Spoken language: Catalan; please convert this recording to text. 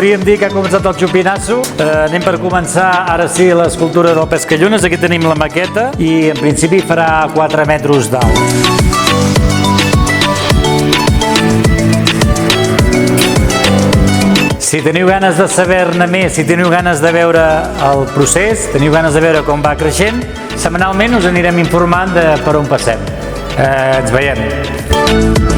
podríem dir que ha començat el xupinasso. Anem per començar, ara sí, l'escultura del Pescallunes. Aquí tenim la maqueta i en principi farà 4 metres d'alt. Si teniu ganes de saber-ne més, si teniu ganes de veure el procés, teniu ganes de veure com va creixent, setmanalment us anirem informant de per on passem. Ens veiem.